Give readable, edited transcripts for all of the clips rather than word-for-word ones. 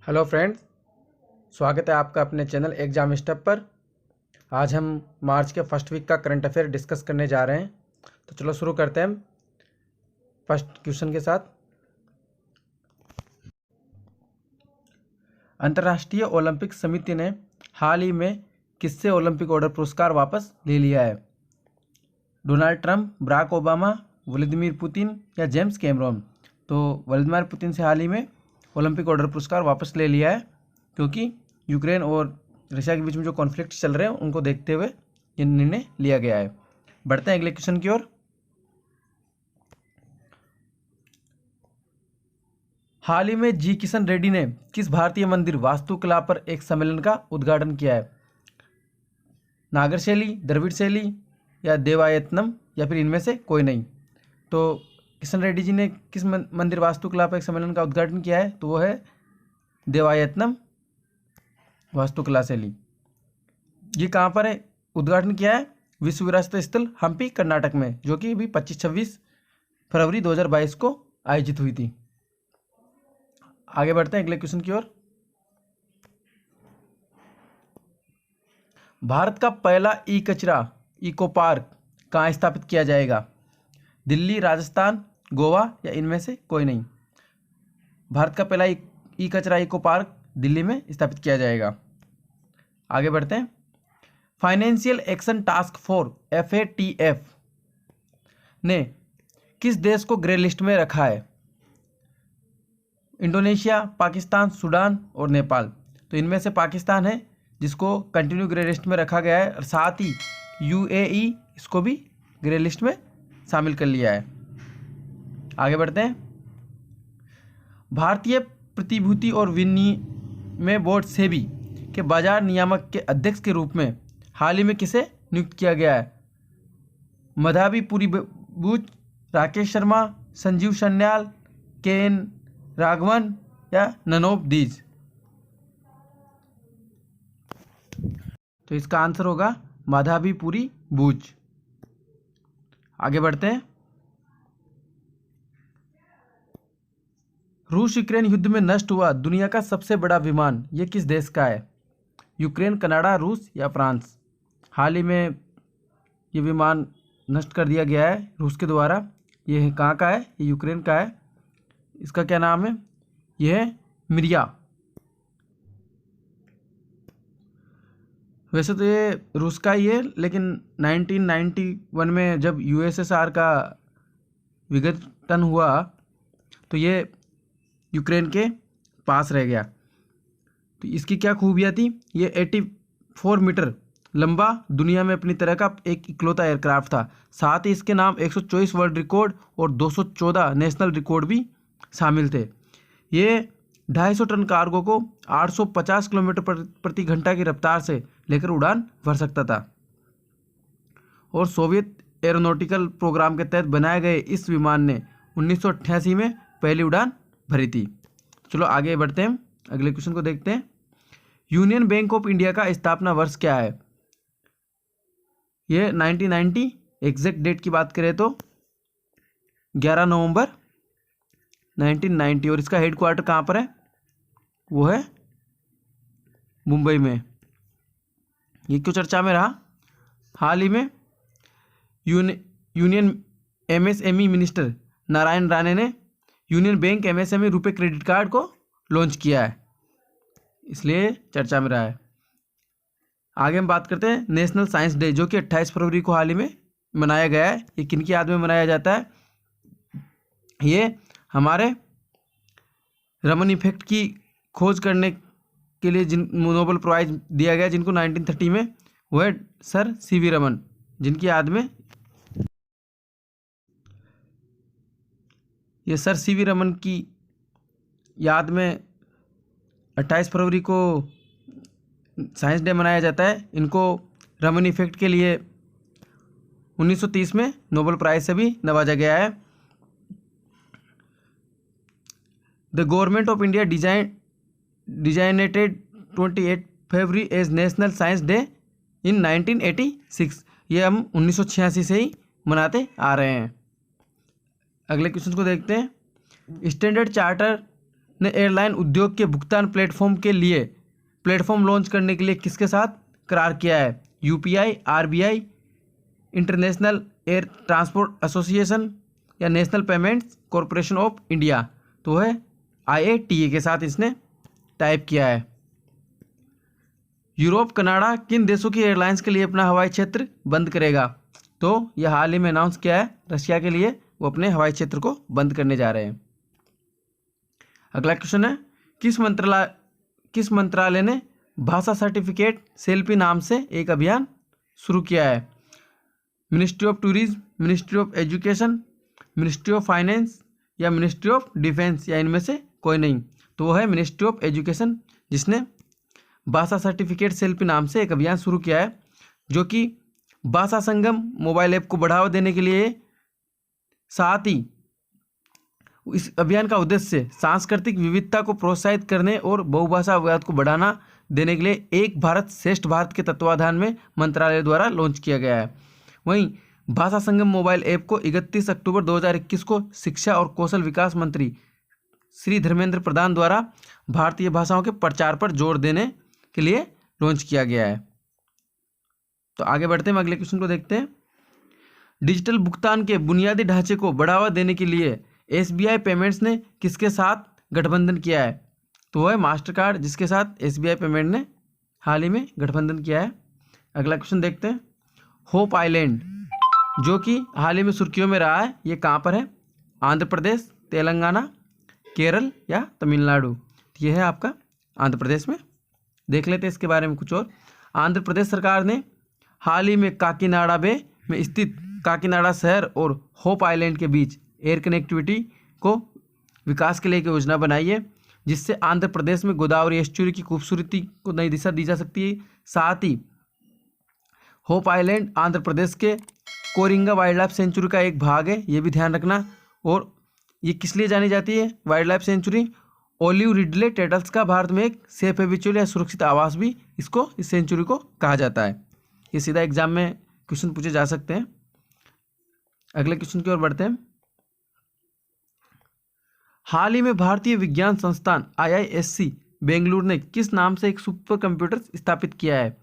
Hello friends, स्वागत है आपका अपने चैनल एग्जाम स्टेप पर। आज हम मार्च के फर्स्ट वीक का करंट अफेयर डिस्कस करने जा रहे हैं। तो चलो शुरू करते हैं फर्स्ट क्वेश्चन के साथ। अंतर्राष्ट्रीय ओलंपिक समिति ने हाल ही में किससे ओलंपिक ऑर्डर पुरस्कार वापस ले लिया है? Donald Trump, Barack Obama, Vladimir Putin या जेम्स कैमरॉन? तो व्लादिमीर पुतिन से हाल ही में ओलंपिक ऑर्डर पुरस्कार वापस ले लिया है, क्योंकि यूक्रेन और रशिया के बीच में जो कॉन्फ्लिक्ट चल रहे हैं उनको देखते हुए ये निर्णय लिया गया है। बढ़ते हैं अगले क्वेश्चन की ओर। हाल ही में जी किशन रेड्डी ने किस भारतीय मंदिर वास्तुकला पर एक सम्मेलन का उद्घाटन किया है? नागर शैली, द्रविड़ शैली या देवायतनम या फिर इनमें से कोई नहीं? तो किशन रेड्डी जी ने किस मंदिर वास्तुकला पर एक सम्मेलन का उद्घाटन किया है? तो वो है देवायतनम वास्तुकला शैली। ये कहाँ पर है उद्घाटन किया है? विश्व विरासत स्थल हम्पी, कर्नाटक में, जो कि अभी 25-26 फरवरी 2022 को आयोजित हुई थी। आगे बढ़ते हैं अगले क्वेश्चन की ओर। भारत का पहला ई कचरा इको पार्क कहाँ स्थापित किया जाएगा? दिल्ली, राजस्थान, गोवा या इनमें से कोई नहीं? भारत का पहला ई कचरा इको पार्क दिल्ली में स्थापित किया जाएगा। आगे बढ़ते हैं। Financial action task force FATF ने किस देश को ग्रे लिस्ट में रखा है? इंडोनेशिया, पाकिस्तान, सूडान और नेपाल? तो इनमें से पाकिस्तान है जिसको कंटिन्यू ग्रे लिस्ट में रखा गया है, और साथ ही UAE इसको भी ग्रे लिस्ट में शामिल कर लिया है। आगे बढ़ते हैं। भारतीय प्रतिभूति और विनिमय बोर्ड सेबी के बाजार नियामक के अध्यक्ष के रूप में हाल ही में किसे नियुक्त किया गया है? मधाबी पुरी बूच, राकेश शर्मा, संजीव सन्याल, KN राघवन या नन ऑफ दीज? तो इसका आंसर होगा मधाबी पुरी बूच। आगे बढ़ते हैं। रूस यूक्रेन युद्ध में नष्ट हुआ दुनिया का सबसे बड़ा विमान ये किस देश का है? यूक्रेन, कनाडा, रूस या फ्रांस? हाल ही में ये विमान नष्ट कर दिया गया है रूस के द्वारा। ये कहाँ का है? ये यूक्रेन का है। इसका क्या नाम है? यह है मिरिया। वैसे तो ये रूस का ही है, लेकिन 1991 में जब USSR का विघटन हुआ तो ये यूक्रेन के पास रह गया। तो इसकी क्या खूबियाँ थी? ये 84 मीटर लंबा, दुनिया में अपनी तरह का एक इकलौता एयरक्राफ्ट था। साथ ही इसके नाम 124 वर्ल्ड रिकॉर्ड और 214 नेशनल रिकॉर्ड भी शामिल थे। ये 250 टन कार्गो को 850 किलोमीटर प्रति घंटा की रफ्तार से लेकर उड़ान भर सकता था, और सोवियत एरोनॉटिकल प्रोग्राम के तहत बनाए गए इस विमान ने 1988 में पहली उड़ान भरी थी। चलो आगे बढ़ते हैं, अगले क्वेश्चन को देखते हैं। यूनियन बैंक ऑफ इंडिया का स्थापना वर्ष क्या है? ये 1990, एग्जैक्ट डेट की बात करें तो 11 नवंबर 1990। और इसका हेडक्वार्टर कहाँ पर है? वो है मुंबई में। ये क्यों चर्चा में रहा? हाल ही में union MSME minister Narayan Rane ने यूनियन बैंक MSME रुपए क्रेडिट कार्ड को लॉन्च किया है, इसलिए चर्चा में रहा है। आगे हम बात करते हैं नेशनल साइंस डे, जो कि 28 फरवरी को हाल ही में मनाया गया है। ये किन की याद में मनाया जाता है? ये हमारे रमन इफेक्ट की खोज करने के लिए जिन नोबेल प्राइज दिया गया, जिनको 1930 में, वो है सर CV रमन, जिनकी याद में ये सर CV रमन की याद में 28 फरवरी को साइंस डे मनाया जाता है। इनको रमन इफेक्ट के लिए 1930 में नोबेल प्राइज से भी नवाजा गया है। The government of India designated 28 फरवरी as national science day in 1986। ये हम 1986 से ही मनाते आ रहे हैं। अगले क्वेश्चन को देखते हैं। स्टैंडर्ड चार्टर ने एयरलाइन उद्योग के भुगतान प्लेटफॉर्म लॉन्च करने के लिए किसके साथ करार किया है? UPI, RBI, international air transport association या national payments corporation of India? तो है IATA के साथ इसने टाइप किया है। यूरोप, कनाडा किन देशों की एयरलाइंस के लिए अपना हवाई क्षेत्र बंद करेगा? तो यह हाल ही में अनाउंस किया है रशिया के लिए वो अपने हवाई क्षेत्र को बंद करने जा रहे हैं। अगला क्वेश्चन है, किस मंत्रालय ने भाषा सर्टिफिकेट सेल्फी नाम से एक अभियान शुरू किया है? Ministry of tourism, ministry of education, ministry of finance या मिनिस्ट्री ऑफ डिफेंस या इनमें से कोई नहीं? तो वो है मिनिस्ट्री ऑफ एजुकेशन, जिसने भाषा सर्टिफिकेट सेल्फी नाम से एक अभियान शुरू किया है, जो कि भाषा संगम मोबाइल ऐप को बढ़ावा देने के लिए, साथ ही इस अभियान का उद्देश्य सांस्कृतिक विविधता को प्रोत्साहित करने और बहुभाषावाद को बढ़ावा देने के लिए एक भारत श्रेष्ठ भारत के तत्वाधान में मंत्रालय द्वारा लॉन्च किया गया है। वहीं भाषा संगम मोबाइल ऐप को 31 अक्टूबर 2021 को शिक्षा और कौशल विकास मंत्री श्री धर्मेंद्र प्रधान द्वारा भारतीय भाषाओं के प्रचार पर जोर देने के लिए लॉन्च किया गया है। तो आगे बढ़ते हैं, अगले क्वेश्चन को देखते हैं। डिजिटल भुगतान के बुनियादी ढांचे को बढ़ावा देने के लिए SBI पेमेंट्स ने किसके साथ गठबंधन किया है? तो वह है मास्टर कार्ड, जिसके साथ SBI पेमेंट ने हाल ही में गठबंधन किया है। अगला क्वेश्चन देखते हैं। होप आइलैंड, जो कि हाल ही में सुर्खियों में रहा है, ये कहाँ पर है? आंध्र प्रदेश, तेलंगाना, केरल या तमिलनाडु? ये है आपका आंध्र प्रदेश में। देख लेते हैं इसके बारे में कुछ और। आंध्र प्रदेश सरकार ने हाल ही में काकीनाडा बे में स्थित काकीनाडा शहर और होप आइलैंड के बीच एयर कनेक्टिविटी को विकास के लिए एक योजना बनाई है, जिससे आंध्र प्रदेश में गोदावरी एस्चुरी की खूबसूरती को नई दिशा दी जा सकती है। साथ ही होप आइलैंड आंध्र प्रदेश के कोरिंगा वाइल्ड लाइफ सेंचुरी का एक भाग है, ये भी ध्यान रखना। और ये किस लिए जानी जाती है wildlife sanctuary? Olive ridley turtles का भारत में एक सेफ हैबिचुअल या सुरक्षित आवास भी इस सेंचुरी को कहा जाता है। ये सीधा एग्जाम में क्वेश्चन पूछे जा सकते हैं। अगले क्वेश्चन की ओर बढ़ते हैं। हाल ही में भारतीय विज्ञान संस्थान IISc बेंगलुरु ने किस नाम से एक सुपर कंप्यूटर स्थापित किया है?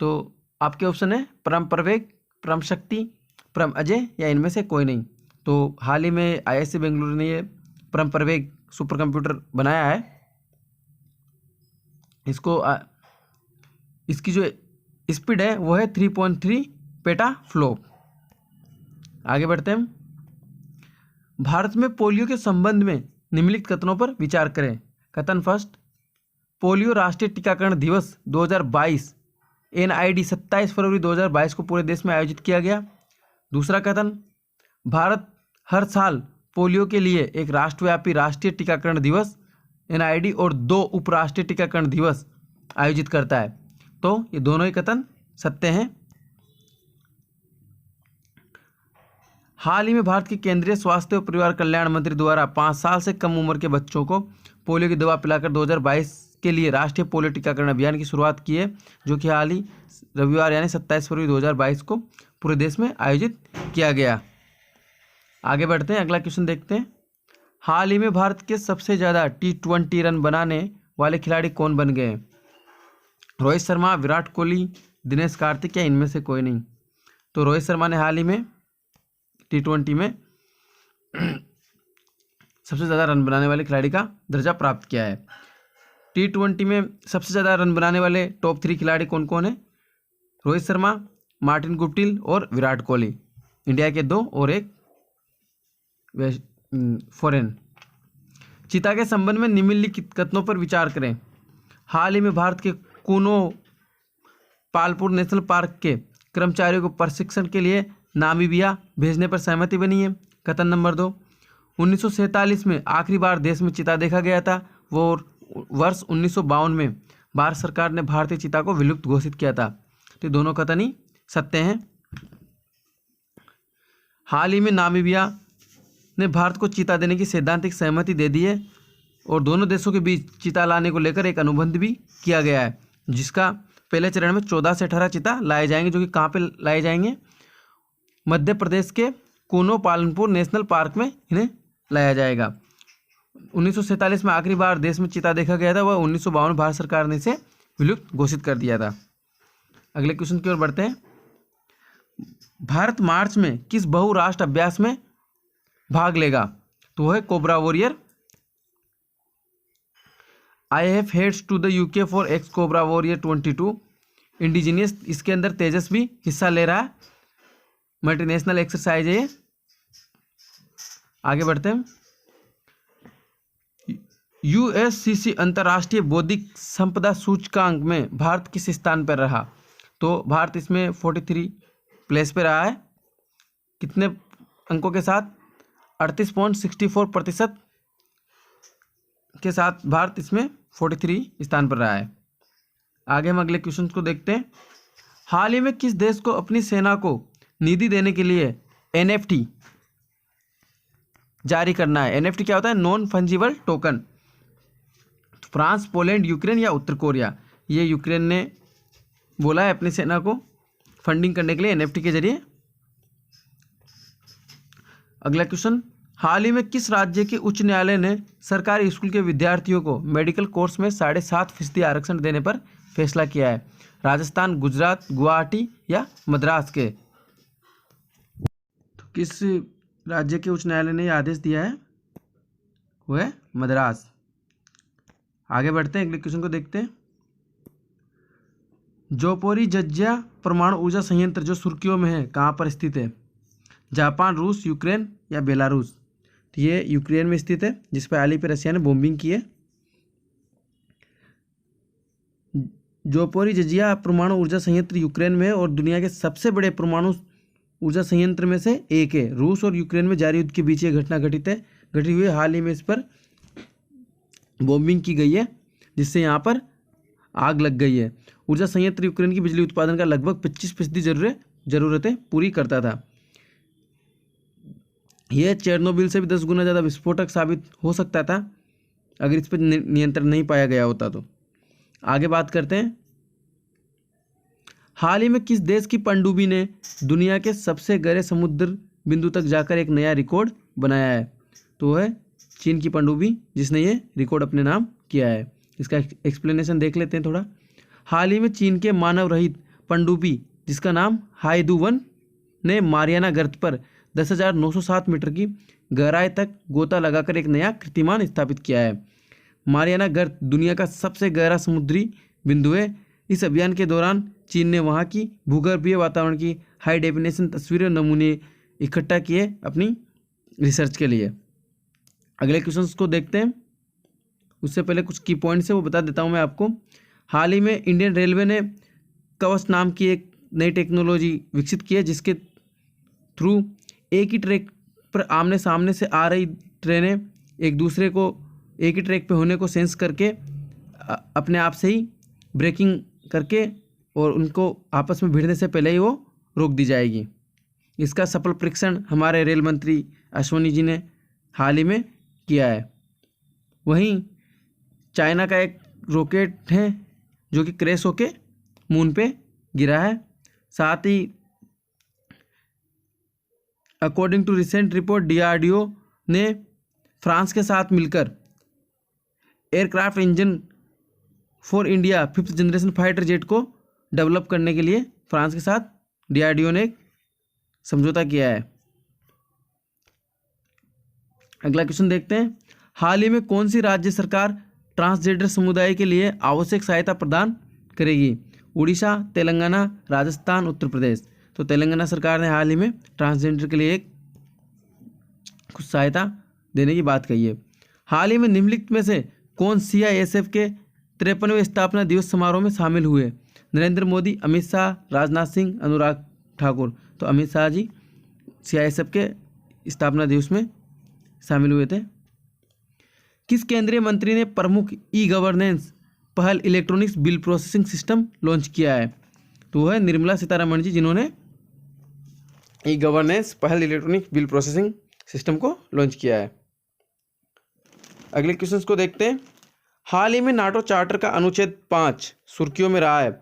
तो आपके ऑप्शन है परम प्रवेग, परम शक्ति, परम अजय या इनमें से कोई नहीं? तो हाल ही में IISc बेंगलुरु ने ये परम प्रवेग सुपर कंप्यूटर बनाया है। इसकी जो स्पीड है वो है 3.3 पेटाफ्लॉप। आगे बढ़ते हैं। भारत में पोलियो के संबंध में निम्नलिखित कथनों पर विचार करें। कथन फर्स्ट, पोलियो राष्ट्रीय टीकाकरण दिवस 2022 NID 27 फरवरी 2022 को पूरे देश में आयोजित किया गया। दूसरा कथन, भारत हर साल पोलियो के लिए एक राष्ट्रव्यापी राष्ट्रीय टीकाकरण दिवस NID और 2 उपराष्ट्रीय टीकाकरण दिवस आयोजित करता है। तो ये दोनों ही कथन सत्य हैं। हाल ही में भारत के केंद्रीय स्वास्थ्य और परिवार कल्याण मंत्री द्वारा 5 साल से कम उम्र के बच्चों को पोलियो की दवा पिलाकर 2022 के लिए राष्ट्रीय पोलियो टीकाकरण अभियान की शुरुआत की है, जो कि हाल ही रविवार यानी 27 फरवरी 2022 को पूरे देश में आयोजित किया गया। आगे बढ़ते हैं, अगला क्वेश्चन देखते हैं। हाल ही में भारत के सबसे ज़्यादा T20 रन बनाने वाले खिलाड़ी कौन बन गए? रोहित शर्मा, विराट कोहली, दिनेश कार्तिक या इनमें से कोई नहीं? तो रोहित शर्मा ने हाल ही में T20 में सबसे ज़्यादा रन बनाने वाले खिलाड़ी का दर्जा प्राप्त किया है। T20 में सबसे ज़्यादा रन बनाने वाले टॉप 3 खिलाड़ी कौन कौन है? रोहित शर्मा, मार्टिन गुप्टिल और विराट कोहली। इंडिया के 2 और एक फॉरेन। चीता के संबंध में निम्नलिखित कथनों पर विचार करें। हाल ही में भारत के कूनो पालपुर नेशनल पार्क के कर्मचारियों को प्रशिक्षण के लिए नामीबिया भेजने पर सहमति बनी है। कथन नंबर 2, 1947 में आखिरी बार देश में चीता देखा गया था। वो वर्ष 1952 में भारत सरकार ने भारतीय चीता को विलुप्त घोषित किया था। तो दोनों कथन ही सत्य हैं। हाल ही में नामीबिया ने भारत को चीता देने की सैद्धांतिक सहमति दे दी है और दोनों देशों के बीच चीता लाने को लेकर एक अनुबंध भी किया गया है, जिसका पहले चरण में 14 से 18 चीता लाए जाएंगे, जो कि कहाँ पे लाए जाएंगे? मध्य प्रदेश के कूनो पालनपुर नेशनल पार्क में इन्हें लाया जाएगा। 1947 में आखिरी बार देश में चीता देखा गया था, वह 1952 में भारत सरकार ने इसे विलुप्त घोषित कर दिया था। अगले क्वेश्चन की ओर बढ़ते हैं। भारत मार्च में किस बहुराष्ट्र अभ्यास में भाग लेगा? तो वह है cobra warrior. I have heads to the UK for X cobra warrior 22 indigenous. इसके अंदर तेजस भी हिस्सा ले रहा है, मल्टीनेशनल एक्सरसाइज है ये। आगे बढ़ते हैं। यूएससीसी अंतर्राष्ट्रीय बौद्धिक संपदा सूचकांक में भारत किस स्थान पर रहा? तो भारत इसमें 43 प्लेस पे रहा है। कितने अंकों के साथ? 38.64% के साथ भारत इसमें 43 स्थान पर रहा है। आगे हम अगले क्वेश्चन को देखते हैं। हाल ही में किस देश को अपनी सेना को निधि देने के लिए एनएफटी जारी करना है? एनएफटी क्या होता है? Non fungible token. France, Poland, Ukraine या उत्तर कोरिया? ये यूक्रेन ने बोला है अपनी सेना को फंडिंग करने के लिए एनएफटी के जरिए। अगला क्वेश्चन। हाल ही में किस राज्य के उच्च न्यायालय ने सरकारी स्कूल के विद्यार्थियों को मेडिकल कोर्स में 7.5% आरक्षण देने पर फैसला किया है? राजस्थान, गुजरात, गुवाहाटी या मद्रास के? तो किस राज्य के उच्च न्यायालय ने यह आदेश दिया है? वो है मद्रास। आगे बढ़ते हैं, अगले क्वेश्चन को देखते हैं। जोपोरिजज्या परमाणु ऊर्जा संयंत्र जो सुर्खियों में है, कहाँ पर स्थित है? जापान, रूस, यूक्रेन या बेलारूस? तो ये यूक्रेन में स्थित है, जिस पर हाल ही पे रशिया ने बॉम्बिंग की है। जोपोरिजज्या परमाणु ऊर्जा संयंत्र यूक्रेन में है और दुनिया के सबसे बड़े परमाणु ऊर्जा संयंत्र में से एक है। रूस और यूक्रेन में जारी युद्ध के बीच ये घटना घटी हुई है। हाल ही में इस पर बॉम्बिंग की गई है, जिससे यहाँ पर आग लग गई है। ऊर्जा संयंत्र यूक्रेन की बिजली उत्पादन का लगभग 25% जरूरतें पूरी करता था। यह चेरनोबिल से भी 10 गुना ज़्यादा विस्फोटक साबित हो सकता था अगर इस पर नियंत्रण नहीं पाया गया होता तो। आगे बात करते हैं। हाल ही में किस देश की पनडुब्बी ने दुनिया के सबसे गहरे समुद्र बिंदु तक जाकर एक नया रिकॉर्ड बनाया है? तो वह है चीन की पनडुब्बी, जिसने ये रिकॉर्ड अपने नाम किया है। इसका एक्सप्लेनेशन देख लेते हैं थोड़ा। हाल ही में चीन के मानव रहित पनडुब्बी जिसका नाम हाइदू-1 ने मारियाना गर्त पर 10,907 मीटर की गहराई तक गोता लगाकर एक नया कीर्तिमान स्थापित किया है। मारियाना गर्त दुनिया का सबसे गहरा समुद्री बिंदु है। इस अभियान के दौरान चीन ने वहाँ की भूगर्भीय वातावरण की हाई डेफिनेशन तस्वीरें नमूने इकट्ठा किए अपनी रिसर्च के लिए। अगले क्वेश्चंस को देखते हैं। उससे पहले कुछ की पॉइंट्स है वो बता देता हूँ मैं आपको। हाल ही में इंडियन रेलवे ने कवच नाम की एक नई टेक्नोलॉजी विकसित की है, जिसके थ्रू एक ही ट्रैक पर आमने सामने से आ रही ट्रेनें एक दूसरे को एक ही ट्रैक पे होने को सेंस करके अपने आप से ही ब्रेकिंग करके और उनको आपस में भिड़ने से पहले ही वो रोक दी जाएगी। इसका सफल परीक्षण हमारे रेल मंत्री अश्वनी जी ने हाल ही में किया है। वहीं चाइना का एक रॉकेट है जो कि क्रैश होके मून पे गिरा है। साथ ही according to recent report DRDO ने फ्रांस के साथ मिलकर aircraft engine for India 5th generation fighter jet को डेवलप करने के लिए फ्रांस के साथ डीआरडीओ ने एक समझौता किया है। अगला क्वेश्चन देखते हैं। हाल ही में कौन सी राज्य सरकार ट्रांसजेंडर समुदाय के लिए आवश्यक सहायता प्रदान करेगी? उड़ीसा, तेलंगाना, राजस्थान, उत्तर प्रदेश? तो तेलंगाना सरकार ने हाल ही में ट्रांसजेंडर के लिए कुछ सहायता देने की बात कही है। हाल ही में निम्नलिखित में से कौन सीआईएसएफ के 53वें स्थापना दिवस समारोह में शामिल हुए? नरेंद्र मोदी, अमित शाह, राजनाथ सिंह, अनुराग ठाकुर? तो अमित शाह जी सीआईएसएफ के स्थापना दिवस में शामिल हुए थे। किस केंद्रीय मंत्री ने प्रमुख ई गवर्नेंस पहल electronics bill processing system launch किया है? तो वह है निर्मला सीतारमण जी, जिन्होंने ई गवर्नेंस पहल इलेक्ट्रॉनिक बिल प्रोसेसिंग सिस्टम को लॉन्च किया है। अगले क्वेश्चन को देखते हैं। हाल ही में नाटो चार्टर का अनुच्छेद 5 सुर्खियों में रहा है।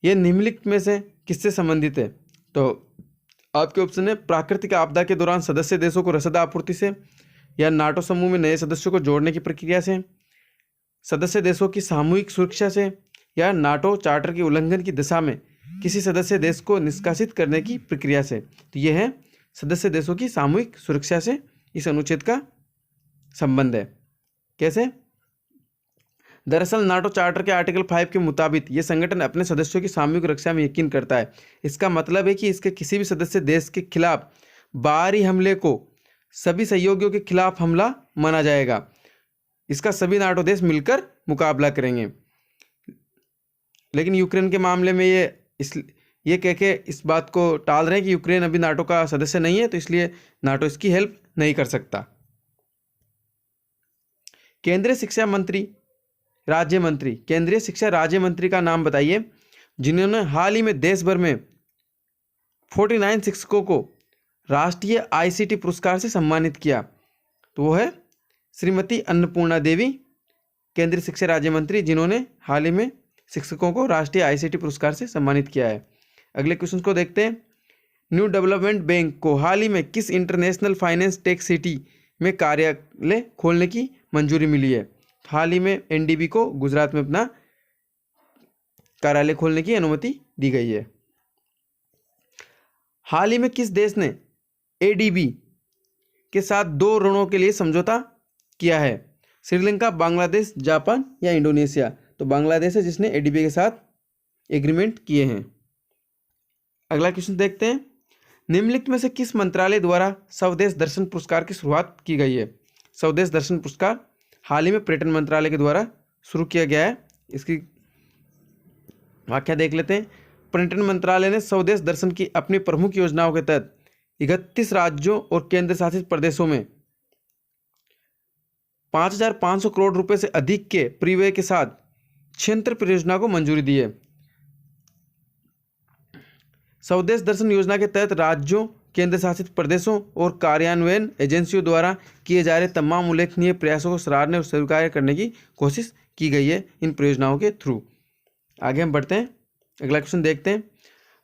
यह निम्नलिखित में से किससे संबंधित है? तो आपके ऑप्शन है प्राकृतिक आपदा के दौरान सदस्य देशों को रसद आपूर्ति से, या नाटो समूह में नए सदस्यों को जोड़ने की प्रक्रिया से, सदस्य देशों की सामूहिक सुरक्षा से, या नाटो चार्टर के उल्लंघन की दिशा में किसी सदस्य देश को निष्कासित करने की प्रक्रिया से। तो यह है सदस्य देशों की सामूहिक सुरक्षा से इस अनुच्छेद का संबंध है। कैसे? दरअसल नाटो चार्टर के आर्टिकल 5 के मुताबिक ये संगठन अपने सदस्यों की सामूहिक रक्षा में यकीन करता है। इसका मतलब है कि इसके किसी भी सदस्य देश के खिलाफ बाहरी हमले को सभी सहयोगियों के खिलाफ हमला माना जाएगा। इसका सभी नाटो देश मिलकर मुकाबला करेंगे। लेकिन यूक्रेन के मामले में ये कह के इस बात को टाल रहे हैं कि यूक्रेन अभी नाटो का सदस्य नहीं है, तो इसलिए नाटो इसकी हेल्प नहीं कर सकता। केंद्रीय शिक्षा राज्य मंत्री का नाम बताइए जिन्होंने हाल ही में देश भर में 49 शिक्षकों को राष्ट्रीय ICT पुरस्कार से सम्मानित किया। तो वो है श्रीमती अन्नपूर्णा देवी, केंद्रीय शिक्षा राज्य मंत्री, जिन्होंने हाल ही में शिक्षकों को राष्ट्रीय ICT पुरस्कार से सम्मानित किया है। अगले क्वेश्चन को देखते हैं। न्यू डेवलपमेंट बैंक को हाल ही में किस इंटरनेशनल फाइनेंस टेक सिटी में कार्यालय खोलने की मंजूरी मिली है? हाल ही में NDB को गुजरात में अपना कार्यालय खोलने की अनुमति दी गई है। हाल ही में किस देश ने ADB के साथ 2 ऋणों के लिए समझौता किया है? श्रीलंका, बांग्लादेश, जापान या इंडोनेशिया? तो बांग्लादेश है जिसने ADB के साथ एग्रीमेंट किए हैं। अगला क्वेश्चन देखते हैं। निम्नलिखित में से किस मंत्रालय द्वारा स्वदेश दर्शन पुरस्कार की शुरुआत की गई है? स्वदेश दर्शन पुरस्कार हाल ही में पर्यटन मंत्रालय के द्वारा शुरू किया गया है। इसकी व्याख्या देख लेते हैं। पर्यटन मंत्रालय ने स्वदेश दर्शन की अपनी प्रमुख योजनाओं के तहत 31 राज्यों और केंद्र शासित प्रदेशों में 5,500 करोड़ रुपए से अधिक के परिव्यय के साथ क्षेत्र परियोजना को मंजूरी दी है। स्वदेश दर्शन योजना के तहत राज्यों, केंद्र शासित प्रदेशों और कार्यान्वयन एजेंसियों द्वारा किए जा रहे तमाम उल्लेखनीय प्रयासों को सराहने और स्वीकार करने की कोशिश की गई है इन परियोजनाओं के थ्रू। आगे हम बढ़ते हैं। अगला क्वेश्चन देखते हैं।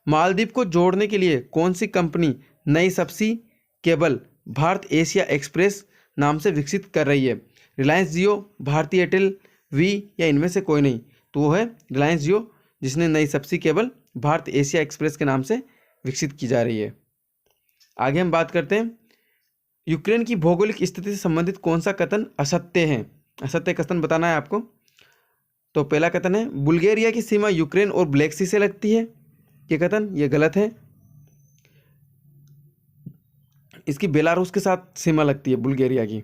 मालदीव को जोड़ने के लिए कौन सी कंपनी नई सबसी केबल भारत एशिया एक्सप्रेस नाम से विकसित कर रही है? रिलायंस जियो, भारती एयरटेल, वी या इनमें से कोई नहीं? तो वो है रिलायंस जियो, जिसने नई सबसी केबल भारत एशिया एक्सप्रेस के नाम से विकसित की जा रही है। आगे हम बात करते हैं। यूक्रेन की भौगोलिक स्थिति से संबंधित कौन सा कथन असत्य है? असत्य कथन बताना है आपको। तो पहला कथन है बुल्गारिया की सीमा यूक्रेन और ब्लैक सी से लगती है। ये कथन ये गलत है। इसकी बेलारूस के साथ सीमा लगती है बुल्गारिया की।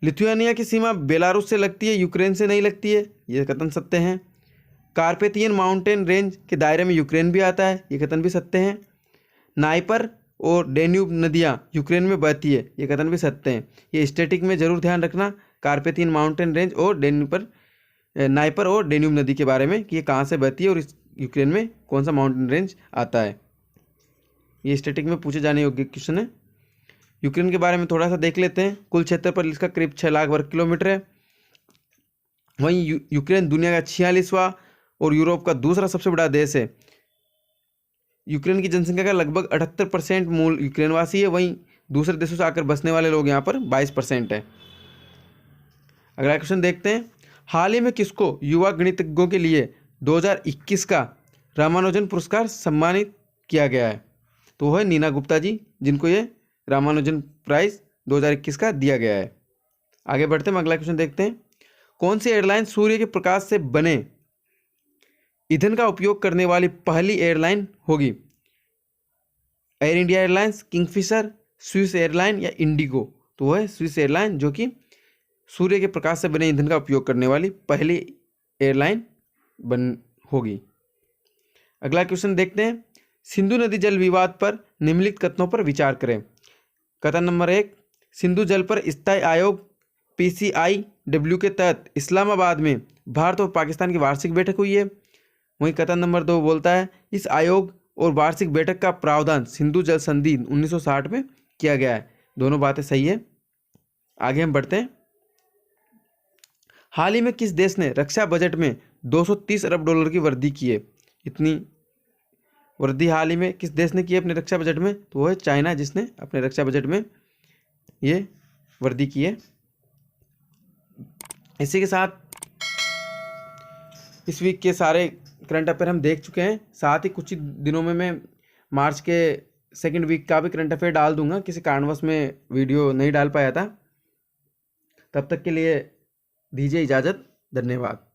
लिथुआनिया की सीमा बेलारूस से लगती है, यूक्रेन से नहीं लगती है। ये कथन सत्य है। कार्पेथियन माउंटेन रेंज के दायरे में यूक्रेन भी आता है। ये कथन भी सत्य है। नाइपर और डेन्यूब नदियाँ यूक्रेन में बहती है। ये कथन भी सत्य है। ये स्टैटिक में जरूर ध्यान रखना कार्पेथियन माउंटेन रेंज और नाइपर और डेन्यूब नदी के बारे में कि ये कहाँ से बहती है और इस यूक्रेन में कौन सा माउंटेन रेंज आता है। ये स्टैटिक में पूछे जाने योग्य क्वेश्चन है। यूक्रेन के बारे में थोड़ा सा देख लेते हैं। कुल क्षेत्र पर इसका करीब 6 लाख वर्ग किलोमीटर है। वहीं यूक्रेन दुनिया का 46वां और यूरोप का दूसरा सबसे बड़ा देश है। यूक्रेन की जनसंख्या का लगभग 78% मूल यूक्रेनवासी है। वहीं दूसरे देशों से आकर बसने वाले लोग यहाँ पर 22% है। अगला क्वेश्चन देखते हैं। हाल ही में किसको युवा गणितज्ञों के लिए 2021 का रामानुजन पुरस्कार सम्मानित किया गया है? तो वो है नीना गुप्ता जी, जिनको ये रामानुजन प्राइज 2021 का दिया गया है। आगे बढ़ते हैं। अगला क्वेश्चन देखते हैं। कौन सी एयरलाइन सूर्य के प्रकाश से बने ईंधन का उपयोग करने वाली पहली एयरलाइन होगी? Air India airlines, Kingfisher, Swiss airline या इंडिगो? तो वो है स्विस एयरलाइन, जो कि सूर्य के प्रकाश से बने ईंधन का उपयोग करने वाली पहली एयरलाइन होगी। अगला क्वेश्चन देखते हैं। सिंधु नदी जल विवाद पर निम्नलिखित कथनों पर विचार करें। कथन नंबर 1, सिंधु जल पर स्थायी आयोग PCIW के तहत इस्लामाबाद में भारत और पाकिस्तान की वार्षिक बैठक हुई है। वहीं कथन नंबर 2 बोलता है इस आयोग और वार्षिक बैठक का प्रावधान सिंधु जल संधि 1960 में किया गया है। दोनों बातें सही है। आगे हम बढ़ते हैं। हाल ही में किस देश ने रक्षा बजट में 230 अरब डॉलर की वृद्धि की है? इतनी वृद्धि हाल ही में किस देश ने की है अपने रक्षा बजट में? तो वो है चाइना, जिसने अपने रक्षा बजट में ये वर्दी की है। इसी के साथ इस वीक के सारे करंट अफेयर हम देख चुके हैं। साथ ही कुछ ही दिनों में मैं मार्च के सेकंड वीक का भी करंट अफेयर डाल दूंगा, किसी कारणवश में वीडियो नहीं डाल पाया था। तब तक के लिए दीजिए इजाज़त। धन्यवाद।